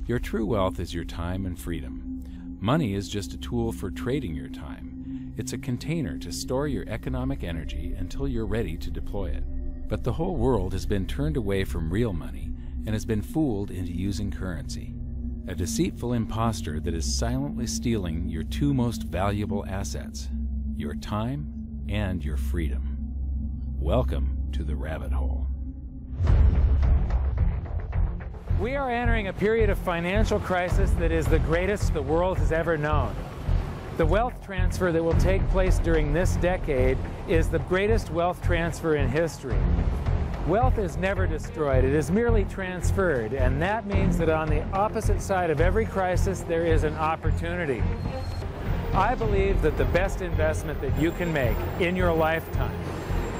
Your true wealth is your time and freedom. Money is just a tool for trading your time. It's a container to store your economic energy until you're ready to deploy it. But the whole world has been turned away from real money and has been fooled into using currency. A deceitful impostor that is silently stealing your two most valuable assets, your time and your freedom. Welcome to the rabbit hole. We are entering a period of financial crisis that is the greatest the world has ever known. The wealth transfer that will take place during this decade is the greatest wealth transfer in history. Wealth is never destroyed, it is merely transferred, and that means that on the opposite side of every crisis there is an opportunity. I believe that the best investment that you can make in your lifetime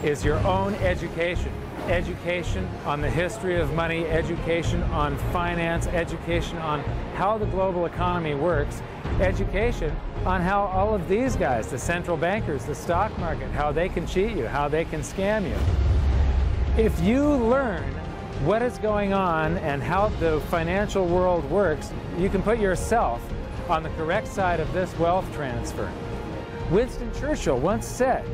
is your own education. Education on the history of money, education on finance, education on how the global economy works, education on how all of these guys, the central bankers, the stock market, how they can cheat you, how they can scam you. If you learn what is going on and how the financial world works, you can put yourself on the correct side of this wealth transfer. Winston Churchill once said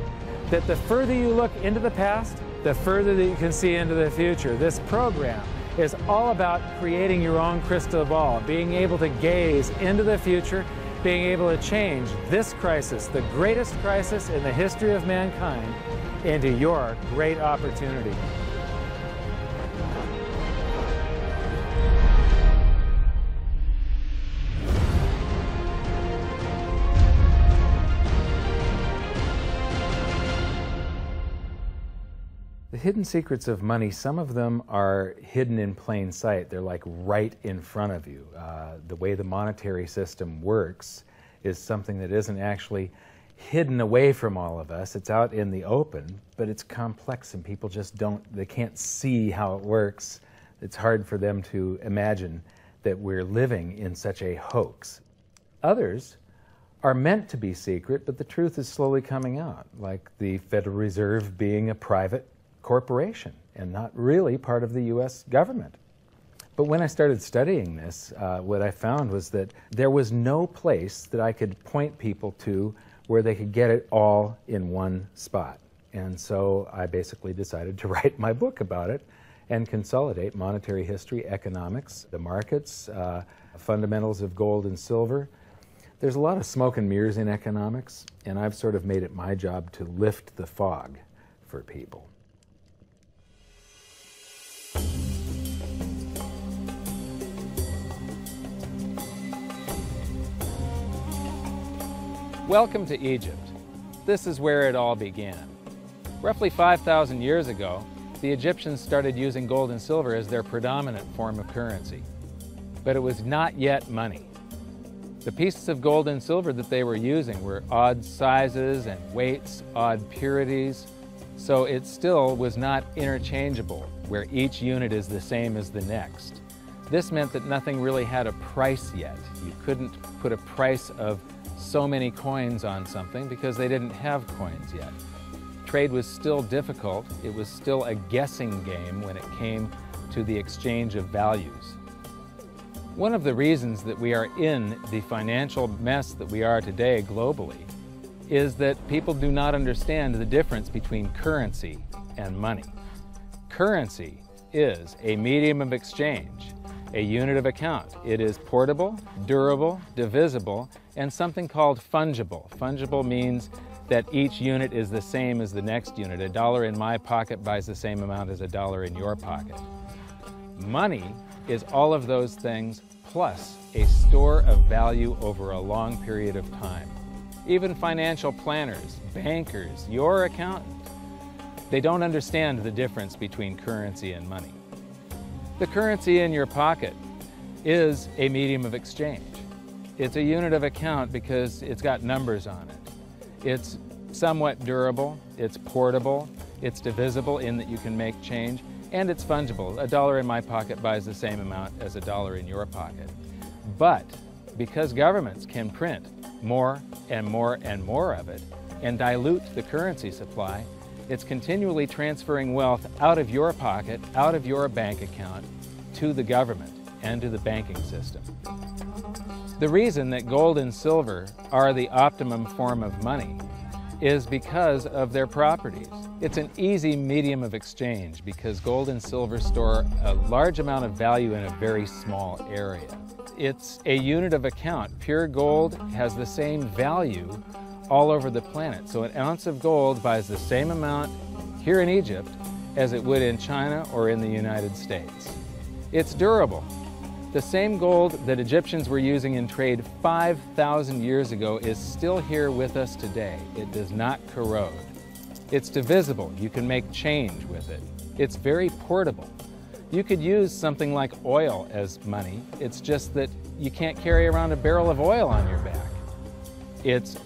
that the further you look into the past, the further that you can see into the future. This program is all about creating your own crystal ball, being able to gaze into the future, being able to change this crisis, the greatest crisis in the history of mankind, into your great opportunity. The hidden secrets of money, some of them are hidden in plain sight. They're like right in front of you. The way the monetary system works is something that isn't actually hidden away from all of us. It's out in the open, but it's complex and people just they can't see how it works. It's hard for them to imagine that we're living in such a hoax. Others are meant to be secret, but the truth is slowly coming out, like the Federal Reserve being a private corporation and not really part of the U.S. government. But when I started studying this, what I found was that there was no place that I could point people to where they could get it all in one spot. And so I basically decided to write my book about it and consolidate monetary history, economics, the markets, fundamentals of gold and silver. There's a lot of smoke and mirrors in economics, and I've sort of made it my job to lift the fog for people. Welcome to Egypt. This is where it all began. Roughly 5,000 years ago, the Egyptians started using gold and silver as their predominant form of currency. But it was not yet money. The pieces of gold and silver that they were using were odd sizes and weights, odd purities, so it still was not interchangeable, where each unit is the same as the next. This meant that nothing really had a price yet. You couldn't put a price of so many coins on something because they didn't have coins yet. Trade was still difficult. It was still a guessing game when it came to the exchange of values. One of the reasons that we are in the financial mess that we are today globally is that people do not understand the difference between currency and money. Currency is a medium of exchange, a unit of account. It is portable, durable, divisible, and something called fungible. Fungible means that each unit is the same as the next unit. A dollar in my pocket buys the same amount as a dollar in your pocket. Money is all of those things plus a store of value over a long period of time. Even financial planners, bankers, your accountant, they don't understand the difference between currency and money. The currency in your pocket is a medium of exchange. It's a unit of account because it's got numbers on it. It's somewhat durable, it's portable, it's divisible in that you can make change, and it's fungible. A dollar in my pocket buys the same amount as a dollar in your pocket. But because governments can print more and more and more of it and dilute the currency supply, it's continually transferring wealth out of your pocket, out of your bank account, to the government. and to the banking system. The reason that gold and silver are the optimum form of money is because of their properties. It's an easy medium of exchange because gold and silver store a large amount of value in a very small area. It's a unit of account. Pure gold has the same value all over the planet. So an ounce of gold buys the same amount here in Egypt as it would in China or in the United States. It's durable. The same gold that Egyptians were using in trade 5,000 years ago is still here with us today. It does not corrode. It's divisible. You can make change with it. It's very portable. You could use something like oil as money. It's just that you can't carry around a barrel of oil on your back. It's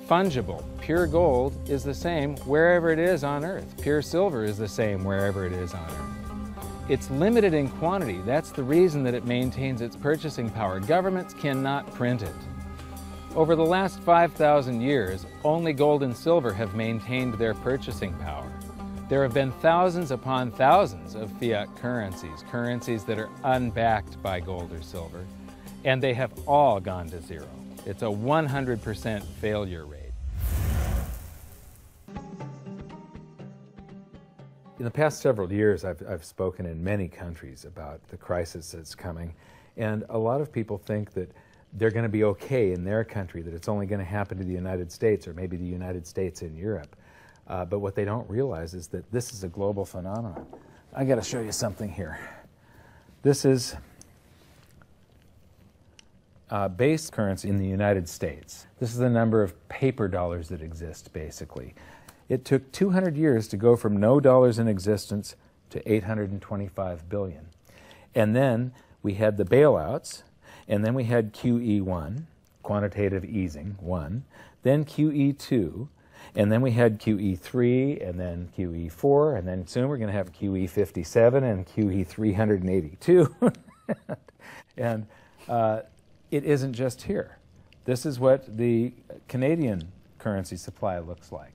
fungible. Pure gold is the same wherever it is on Earth. Pure silver is the same wherever it is on Earth. It's limited in quantity. That's the reason that it maintains its purchasing power. Governments cannot print it. Over the last 5,000 years, only gold and silver have maintained their purchasing power. There have been thousands upon thousands of fiat currencies, currencies that are unbacked by gold or silver, and they have all gone to zero. It's a 100% failure rate. In the past several years, I've spoken in many countries about the crisis that's coming, and a lot of people think that they're going to be okay in their country, that it's only going to happen to the United States or maybe the United States in Europe. But what they don't realize is that this is a global phenomenon. I got to show you something here. This is base currency in the United States. This is the number of paper dollars that exist, basically. It took 200 years to go from no dollars in existence to 825 billion. And then we had the bailouts, and then we had QE1, quantitative easing, 1, then QE2, and then we had QE3, and then QE4, and then soon we're going to have QE57 and QE382. And it isn't just here. This is what the Canadian currency supply looks like.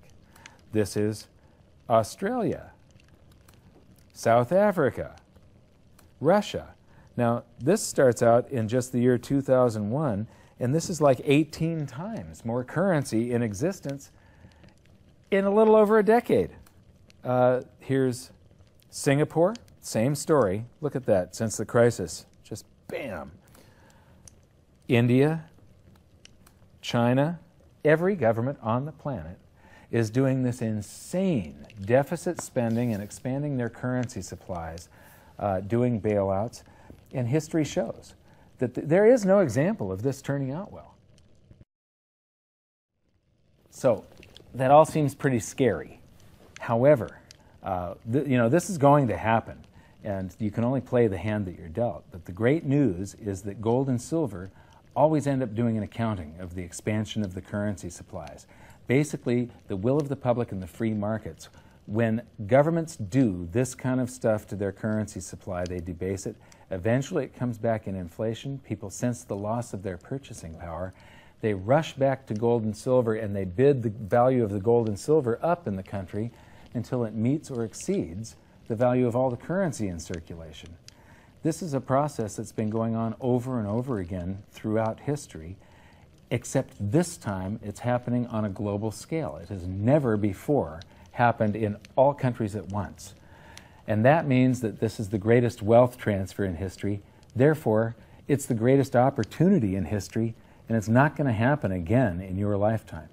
This is Australia, South Africa, Russia. Now, this starts out in just the year 2001, and this is like 18 times more currency in existence in a little over a decade. Here's Singapore, same story. Look at that, since the crisis, just bam. India, China, every government on the planet is doing this insane deficit spending and expanding their currency supplies, doing bailouts, and history shows that there is no example of this turning out well. So that all seems pretty scary. However, this is going to happen, and you can only play the hand that you're dealt. But the great news is that gold and silver always end up doing an accounting of the expansion of the currency supplies. Basically, the will of the public and the free markets. When governments do this kind of stuff to their currency supply, they debase it. Eventually, it comes back in inflation. People sense the loss of their purchasing power. They rush back to gold and silver, and they bid the value of the gold and silver up in the country until it meets or exceeds the value of all the currency in circulation. This is a process that's been going on over and over again throughout history, except this time it's happening on a global scale. It has never before happened in all countries at once. And that means that this is the greatest wealth transfer in history. Therefore, it's the greatest opportunity in history, and it's not going to happen again in your lifetime.